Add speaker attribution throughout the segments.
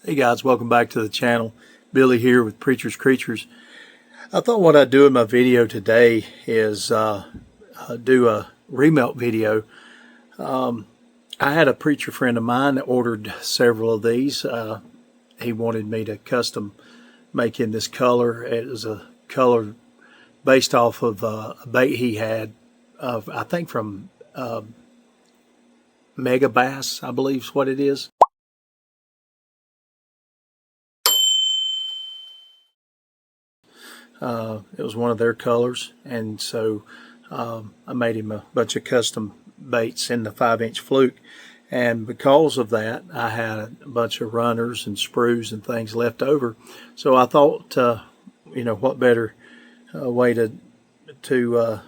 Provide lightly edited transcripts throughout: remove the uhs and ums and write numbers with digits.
Speaker 1: Hey guys, welcome back to the channel. Billy here with Preacher's Creatures. I thought what I'd do in my video today is do a remelt video. I had a preacher friend of mine that ordered several of these. He wanted me to custom make in this color. It was a color based off of a bait he had, I think from Mega Bass, I believe is what it is. It was one of their colors, and so I made him a bunch of custom baits in the 5-inch fluke, and because of that I had a bunch of runners and sprues and things left over. So I thought, what better way to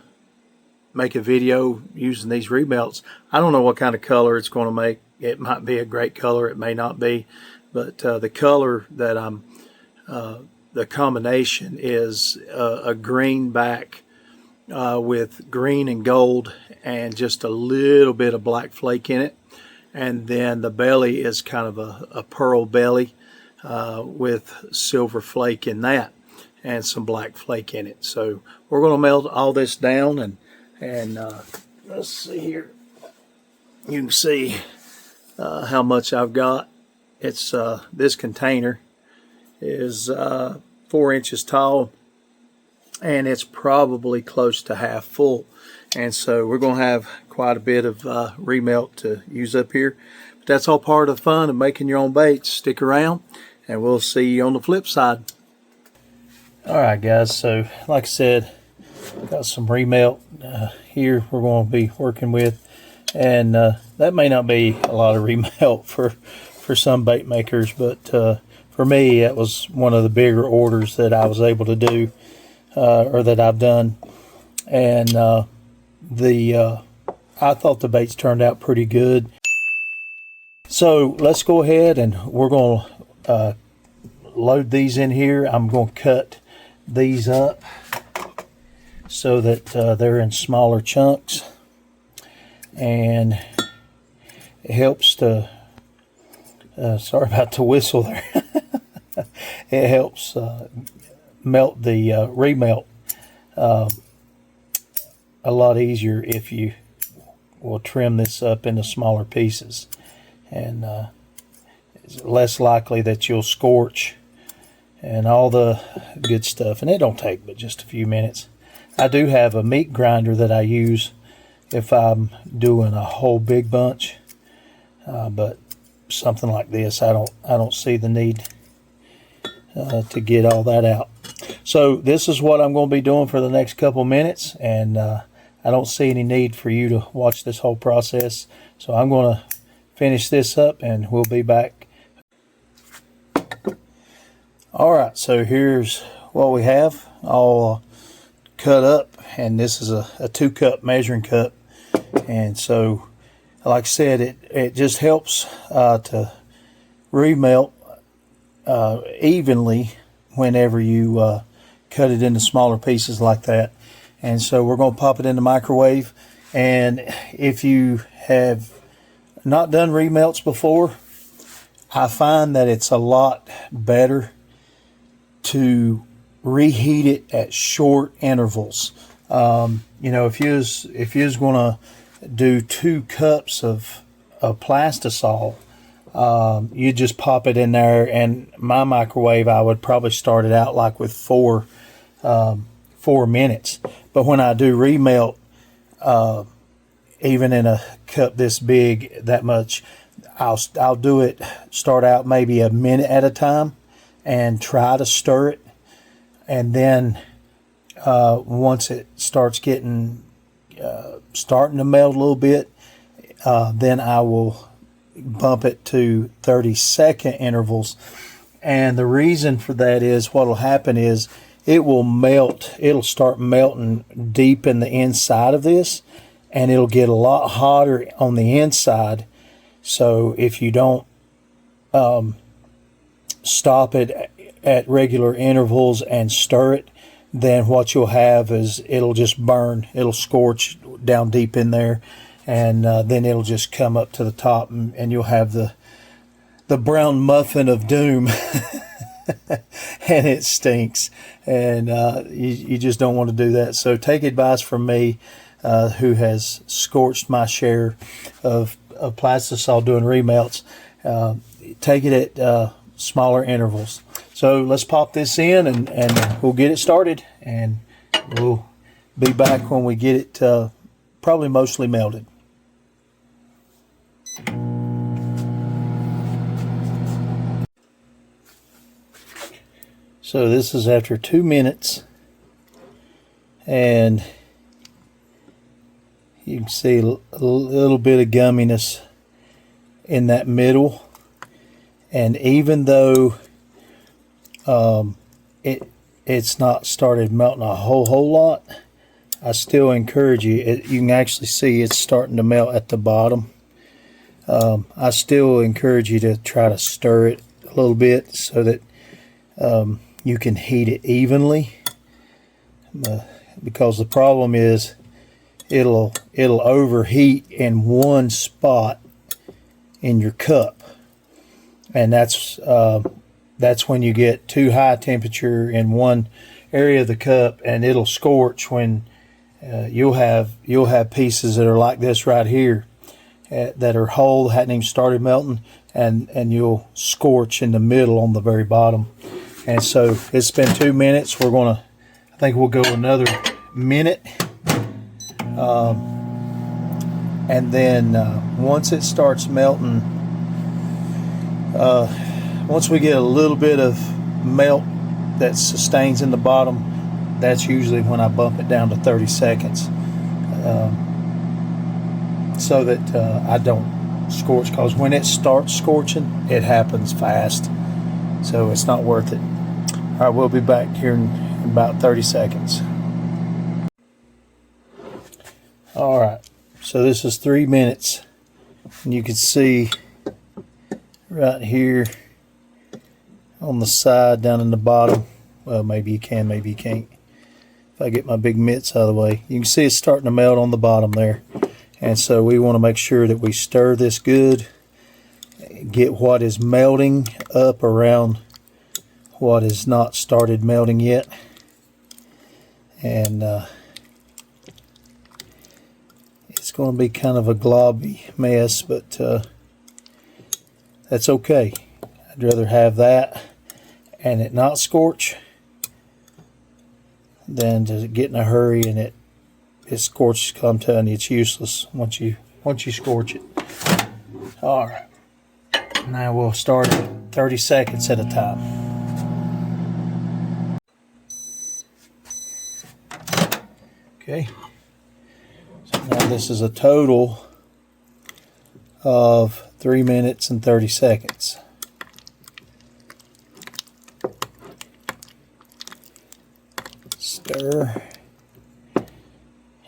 Speaker 1: make a video using these remelts. I don't know what kind of color it's going to make. It might be a great color, it may not be, but the color that the combination is a green back with green and gold and just a little bit of black flake in it. And then the belly is kind of a pearl belly with silver flake in that and some black flake in it. So we're going to melt all this down, and let's see here. You can see how much I've got. It's this container is 4 inches tall, and it's probably close to half full, and so we're going to have quite a bit of remelt to use up here. But that's all part of the fun of making your own baits. Stick around and we'll see you on the flip side. Alright guys, so like I said, got some remelt here we're going to be working with, and that may not be a lot of remelt for some bait makers, but for me, it was one of the bigger orders that I was able to do, or that I've done, and I thought the baits turned out pretty good. So let's go ahead and we're going to load these in here. I'm going to cut these up so that they're in smaller chunks, and it helps to sorry about the whistle there. It helps melt the remelt a lot easier if you will trim this up into smaller pieces, and it's less likely that you'll scorch and all the good stuff. And it don't take but just a few minutes. I do have a meat grinder that I use if I'm doing a whole big bunch, but something like this, I don't see the need to get all that out. So this is what I'm going to be doing for the next couple minutes, and I don't see any need for you to watch this whole process. So I'm going to finish this up and we'll be back. Alright, so here's what we have all cut up, and this is a 2-cup measuring cup, and so like I said, it just helps to remelt evenly whenever you cut it into smaller pieces like that. And so we're going to pop it in the microwave. And if you have not done remelts before, I find that it's a lot better to reheat it at short intervals. If you was going to do 2 cups of plastisol, you just pop it in there, and my microwave, I would probably start it out like with 4 minutes. But when I do remelt, even in a cup this big, that much, I'll do it, start out maybe a minute at a time and try to stir it, and then once it starts getting starting to melt a little bit, then I will bump it to 30-second intervals. And the reason for that is what will happen is it will melt, it'll start melting deep in the inside of this, and it'll get a lot hotter on the inside. So if you don't stop it at regular intervals and stir it, then what you'll have is it'll just burn, it'll scorch down deep in there, and then it'll just come up to the top, and you'll have the brown muffin of doom. And it stinks, and you just don't want to do that. So take advice from me, who has scorched my share of plastisol doing remelts. Take it at smaller intervals. So let's pop this in, and we'll get it started, and we'll be back when we get it probably mostly melted. So this is after 2 minutes, and you can see a little bit of gumminess in that middle. And even though it's not started melting a whole lot, I still encourage you. You can actually see it's starting to melt at the bottom. I still encourage you to try to stir it a little bit so that you can heat it evenly, because the problem is it'll overheat in one spot in your cup, and that's when you get too high temperature in one area of the cup, and it'll scorch when you'll have pieces that are like this right here, that are whole, hadn't even started melting, and you'll scorch in the middle on the very bottom. And so it's been 2 minutes. I think we'll go another minute. And then once it starts melting, once we get a little bit of melt that sustains in the bottom, that's usually when I bump it down to 30 seconds. So that I don't scorch, because when it starts scorching, it happens fast. So it's not worth it. All right, we'll be back here in about 30 seconds. All right, so this is 3 minutes, and you can see right here on the side down in the bottom, well, maybe you can, maybe you can't. If I get my big mitts out of the way, you can see it's starting to melt on the bottom there. And so we want to make sure that we stir this good, get what is melting up around what is not started melting yet. And it's going to be kind of a globby mess, but that's okay. I'd rather have that and it not scorch than to get in a hurry and it scorches. I'm telling you, it's useless once you scorch it. All right, now we'll start at 30 seconds at a time. Okay, so now this is a total of 3 minutes and 30 seconds. Stir,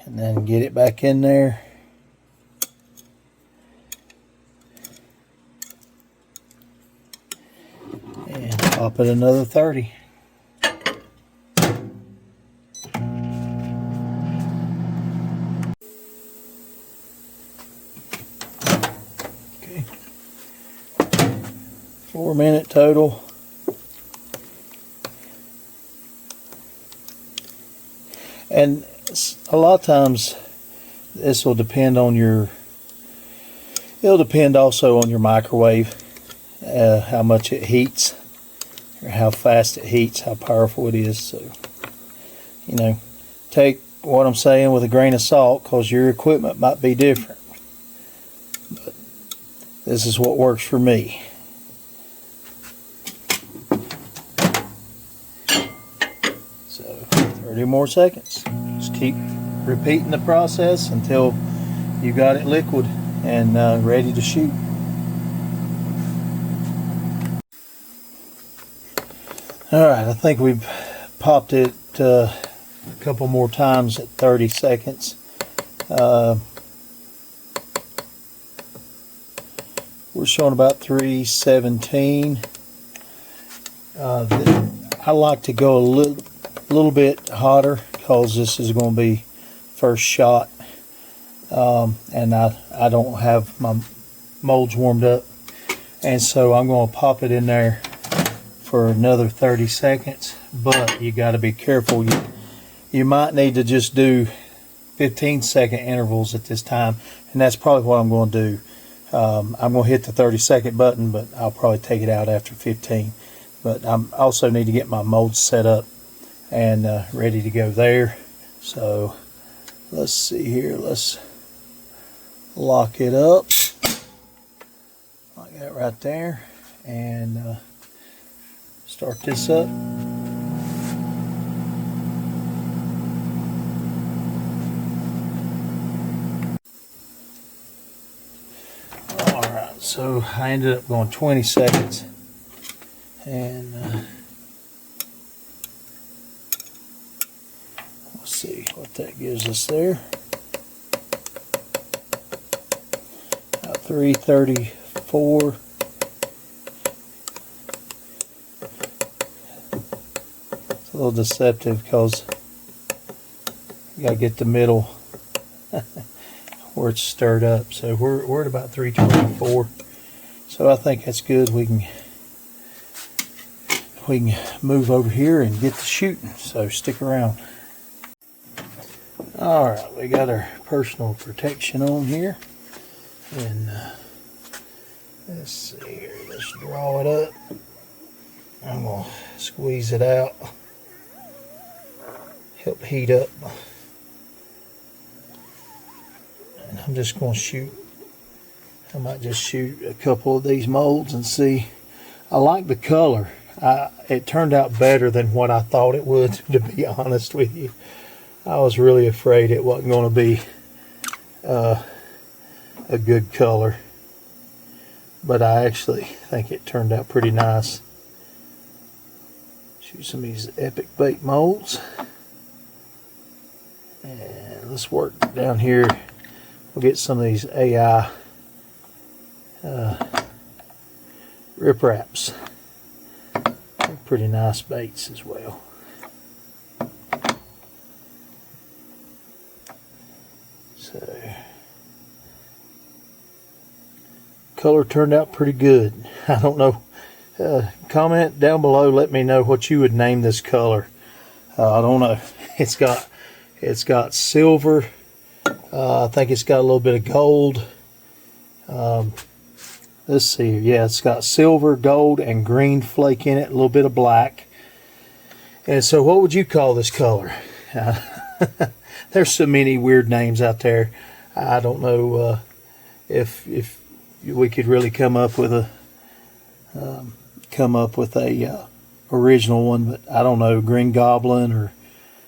Speaker 1: and then get it back in there. And pop it another 30. Okay. 4 minute total. And a lot of times this will depend on it'll depend also on your microwave, how much it heats, or how fast it heats, how powerful it is. So, take what I'm saying with a grain of salt, because your equipment might be different. But this is what works for me. So 30 more seconds. Just keep repeating the process until you got it liquid and ready to shoot. Alright, I think we've popped it a couple more times at 30 seconds. We're showing about 317. I like to go a little bit hotter, because this is going to be first shot, and I don't have my molds warmed up. And so I'm going to pop it in there for another 30 seconds, but you got to be careful. You might need to just do 15-second intervals at this time, and that's probably what I'm going to do. I'm going to hit the 30-second button, but I'll probably take it out after 15. But I also need to get my molds set up and ready to go there. So let's see here. Let's lock it up like that right there, and start this up. Alright, so I ended up going 20 seconds, and let's see what that gives us there. 334. It's a little deceptive because you got to get the middle where it's stirred up. So we're at about 324. So I think that's good. We can move over here and get to shooting. So stick around. All right, we got our personal protection on here. And let's see here, let's draw it up. I'm going to squeeze it out, help heat up. And I'm just going to shoot. I might just shoot a couple of these molds and see. I like the color. It turned out better than what I thought it would, to be honest with you. I was really afraid it wasn't going to be a good color, but I actually think it turned out pretty nice. Shoot some of these epic bait molds, and let's work down here. We'll get some of these AI rip wraps. They're pretty nice baits as well. So color turned out pretty good. I don't know. Comment down below. Let me know what you would name this color. I don't know. It's got silver. I think it's got a little bit of gold. Let's see. Yeah, it's got silver, gold, and green flake in it. A little bit of black. And so, what would you call this color? There's so many weird names out there. I don't know if we could really come up with a original one, but I don't know, Green Goblin or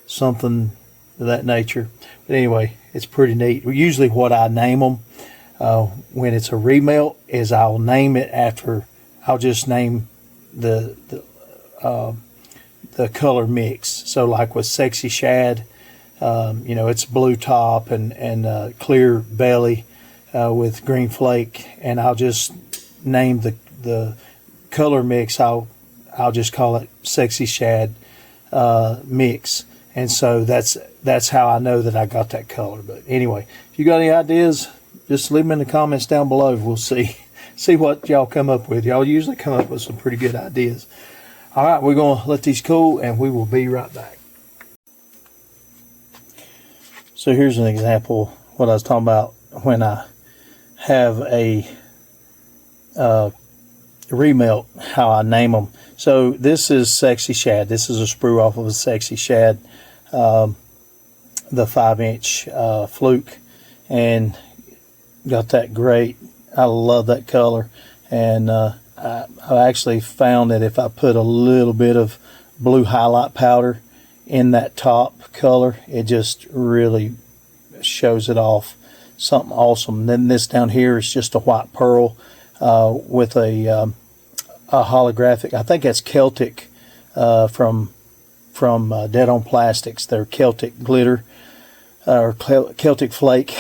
Speaker 1: something of that nature. But anyway, it's pretty neat. Usually what I name them when it's a remelt is I'll name it after, I'll just name the color mix. So like with Sexy Shad, you know, it's blue top and clear belly with green flake, and I'll just name the color mix. I'll just call it Sexy Shad mix, and so that's how I know that I got that color. But anyway, if you got any ideas, just leave them in the comments down below. We'll see what y'all come up with. Y'all usually come up with some pretty good ideas. All right, we're gonna let these cool, and we will be right back. So here's an example what I was talking about when I have a remelt, how I name them. So this is Sexy Shad. This is a sprue off of a Sexy Shad, the 5-inch fluke, and got that great. I love that color, and I actually found that if I put a little bit of blue highlight powder in that top color, it just really shows it off. Something awesome. Then this down here is just a white pearl with a holographic. I think that's Celtic from Dead on Plastics. They're Celtic glitter or Celtic flake,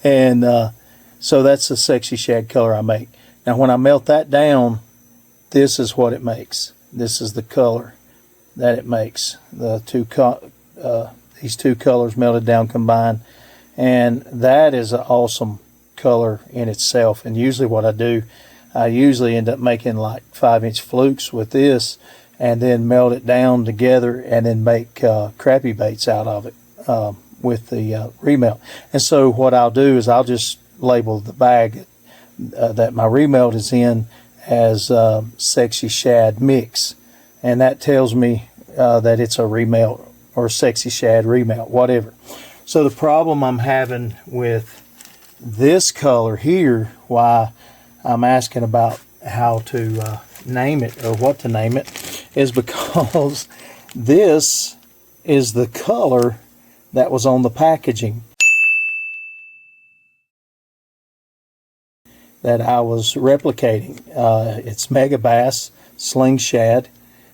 Speaker 1: and so that's the Sexy Shad color I make. Now when I melt that down, this is what it makes. This is the color that it makes. These two colors melted down combined. And that is an awesome color in itself. And usually what I do, I usually end up making like 5-inch flukes with this, and then melt it down together, and then make crappie baits out of it with the remelt. And so what I'll do is I'll just label the bag that my remelt is in as Sexy Shad Mix, and that tells me that it's a remelt or Sexy Shad remelt, whatever. So the problem I'm having with this color here, why I'm asking about how to name it or what to name it, is because this is the color that was on the packaging that I was replicating. It's Mega Bass Sling Shad,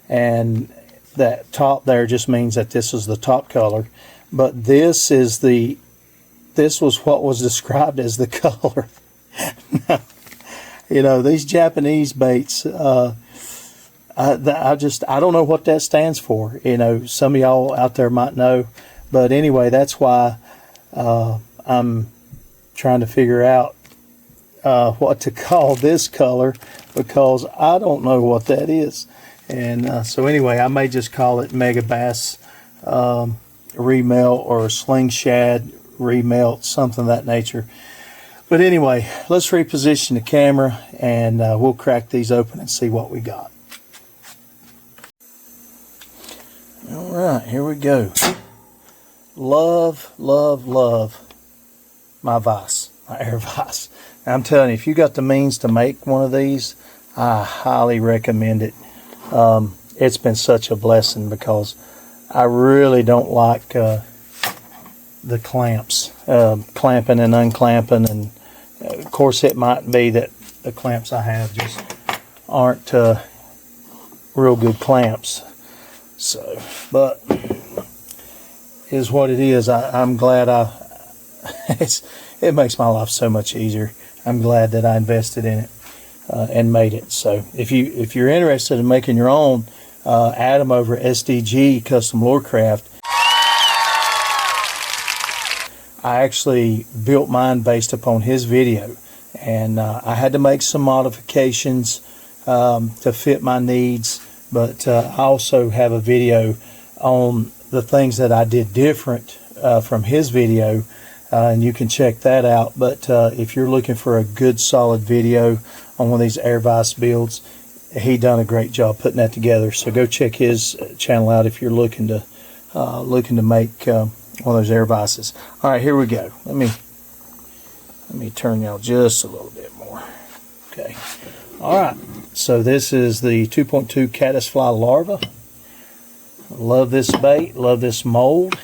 Speaker 1: and that top there just means that this is the top color, but this was what was described as the color. You know, these Japanese baits, I don't know what that stands for. You know, some of y'all out there might know, but anyway, that's why I'm trying to figure out what to call this color, because I don't know what that is. And so anyway, I may just call it Mega Bass Remelt or Sling Shad Remelt, something of that nature. But anyway, let's reposition the camera, and we'll crack these open and see what we got. All right, here we go. Love, love, love my vise, my air vise. I'm telling you, if you got the means to make one of these, I highly recommend it. It's been such a blessing, because I really don't like the clamps, clamping and unclamping, and of course it might be that the clamps I have just aren't real good clamps. So, but is what it is. I'm glad it makes my life so much easier. I'm glad that I invested in it and made it. So if you're interested in making your own, add them over at SDG Custom Lorecraft. I actually built mine based upon his video, and I had to make some modifications to fit my needs, but I also have a video on the things that I did different from his video, and you can check that out. But if you're looking for a good solid video on one of these air vise builds, he done a great job putting that together. So go check his channel out if you're looking to make one of those air vices. All right, here we go. Let me turn y'all just a little bit more. Okay. All right. So this is the 2.2 caddisfly larva. Love this bait. Love this mold.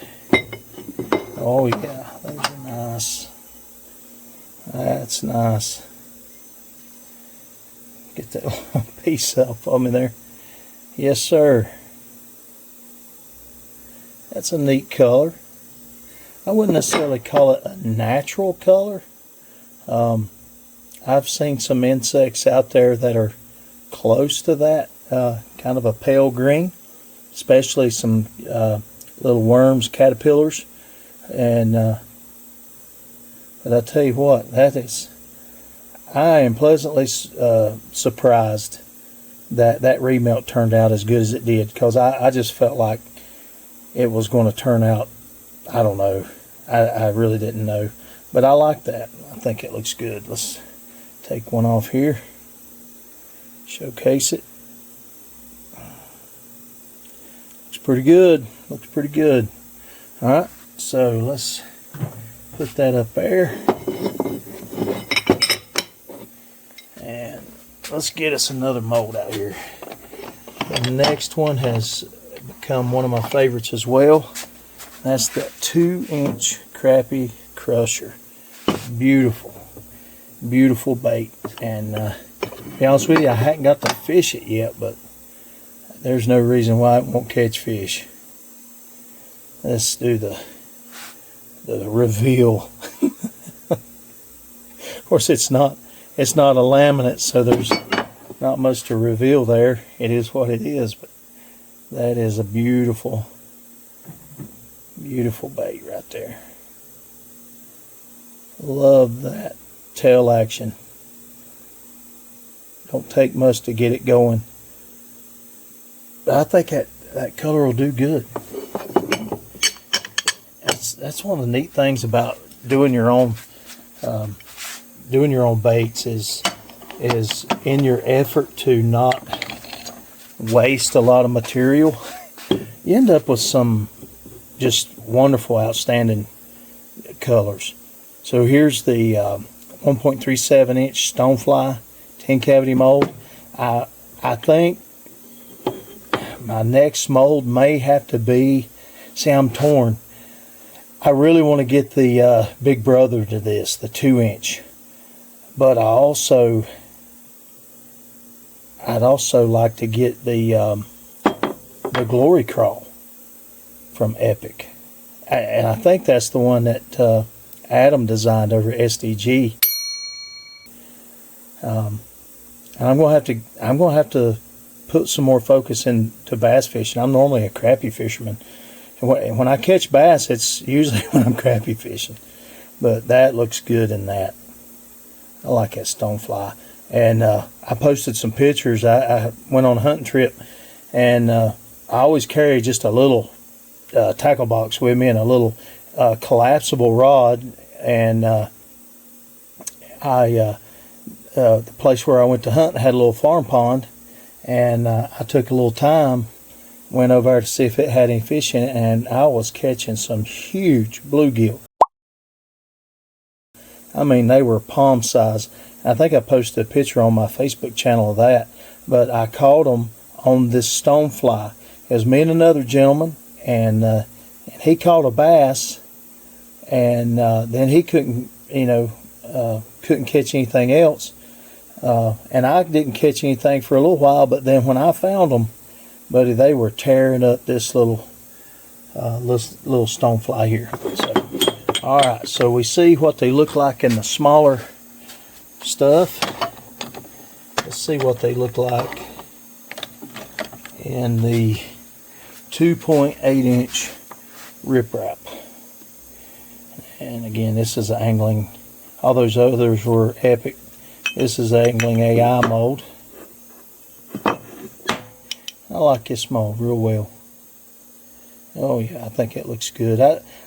Speaker 1: Oh yeah, those are nice. That's nice. Get that little piece up on me there. Yes, sir. That's a neat color. I wouldn't necessarily call it a natural color. I've seen some insects out there that are close to that, kind of a pale green, especially some little worms, caterpillars, and but I tell you what, I am pleasantly surprised that remelt turned out as good as it did, because I just felt like it was going to turn out, I don't know, I really didn't know, but I like that. I think it looks good. Let's take one off here, showcase it. Looks pretty good. Looks pretty good. All right, so let's put that up there, and let's get us another mold out here. The next one has become one of my favorites as well. That's that 2-inch crappie crusher. Beautiful, beautiful bait. And to be honest with you, I haven't got to fish it yet, but there's no reason why it won't catch fish. Let's do the reveal. Of course, it's not a laminate, so there's not much to reveal there. It is what it is, but that is a beautiful, beautiful bait right there. Love that. tail action. Don't take much to get it going. But I think that color will do good. That's one of the neat things about doing your own baits is in your effort to not waste a lot of material, you end up with some just wonderful, outstanding colors. So here's the 1.37 inch stonefly 10 cavity mold. I think my next mold may have to be, see, I'm torn. I really want to get the big brother to this, the 2 inch, but I'd also like to get the Glory Crawl from Epic, and I think that's the one that Adam designed over at SDG. And I'm gonna have to put some more focus into bass fishing. I'm normally a crappie fisherman, and when I catch bass, it's usually when I'm crappie fishing. But that looks good in that. I like that stonefly. And I posted some pictures. I went on a hunting trip, and I always carry just a little tackle box with me and a little collapsible rod. And the place where I went to hunt had a little farm pond, and I took a little time, went over there to see if it had any fish in it, and I was catching some huge bluegill. I mean, they were palm size. I think I posted a picture on my Facebook channel of that, but I caught them on this stonefly. It was me and another gentleman, and he caught a bass, and then he couldn't, couldn't catch anything else, and I didn't catch anything for a little while. But then when I found them, buddy, they were tearing up this little stonefly here. So, all right, so we see what they look like in the smaller stuff. Let's see what they look like in the 2.8 inch riprap. And again, this is angling. All those others were Epic. This is angling AI mold. I like this mold real well. Oh yeah, I think it looks good.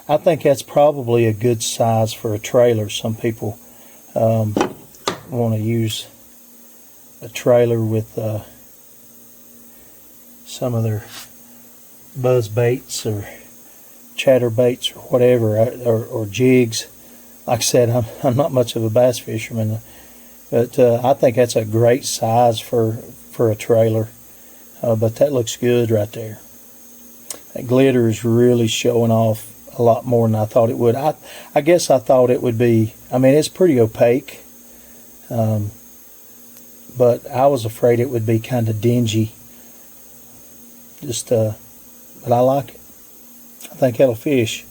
Speaker 1: I think that's probably a good size for a trailer. Some people want to use a trailer with some of their buzz baits or chatter baits or whatever, or jigs. Like I said, I'm not much of a bass fisherman, but I think that's a great size for a trailer. But that looks good right there. That glitter is really showing off a lot more than I thought it would. I guess I thought it would be, I mean, it's pretty opaque, but I was afraid it would be kind of dingy. But I like it. I think it'll fish.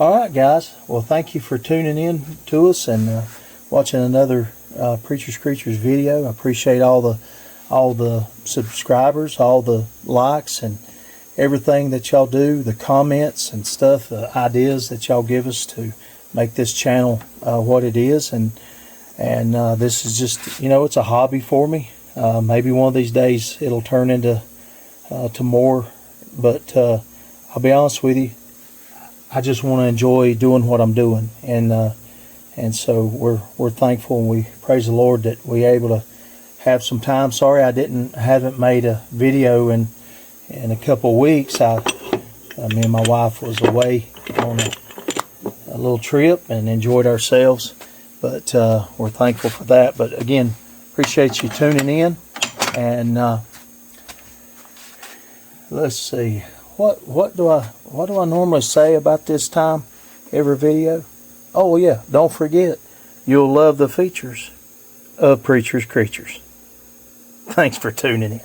Speaker 1: Alright guys, well, thank you for tuning in to us and watching another Preachers Creatures video. I appreciate all the subscribers, all the likes, and everything that y'all do, the comments and stuff, the ideas that y'all give us to make this channel what it is. And this is just, it's a hobby for me. Maybe one of these days it'll turn into to more, but I'll be honest with you, I just want to enjoy doing what I'm doing, and so we're thankful, and we praise the Lord that we're able to have some time. Sorry I haven't made a video in a couple of weeks. Me and my wife was away on a little trip and enjoyed ourselves, but we're thankful for that. But again, appreciate you tuning in, and let's see, what do I normally say about this time every video? Oh yeah, don't forget, you'll love the features of Preachers Creatures. Thanks for tuning in.